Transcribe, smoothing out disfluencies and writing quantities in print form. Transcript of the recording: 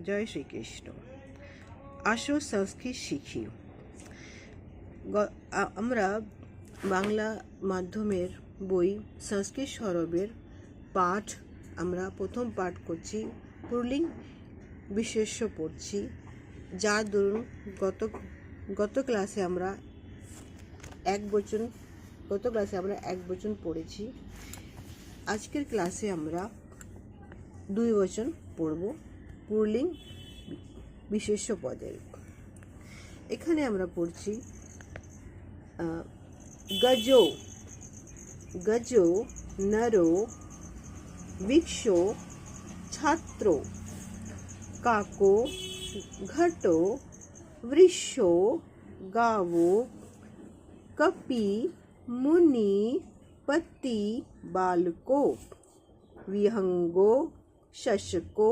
জয় শ্রীকৃষ্ণ। আসো সংস্কৃত শিখি। আমরা বাংলা মাধ্যমের বই সংস্কৃত সরবের পাঠ আমরা প্রথম পাঠ করছি, পুল্লিং বিশেষ্য পড়ছি। যার দরুন গত ক্লাসে আমরা এক বচন পড়েছি। আজকের ক্লাসে আমরা 2 বচন পড়ব পুল্লিং বিশেষ্য পদের। এখানে আমরা পড়ছি গজো গজো নরো ভিক্ষো ছাত্রো কাকো ঘটো বৃষো গাवो कपि मुनि पति बालको विहंगो शशको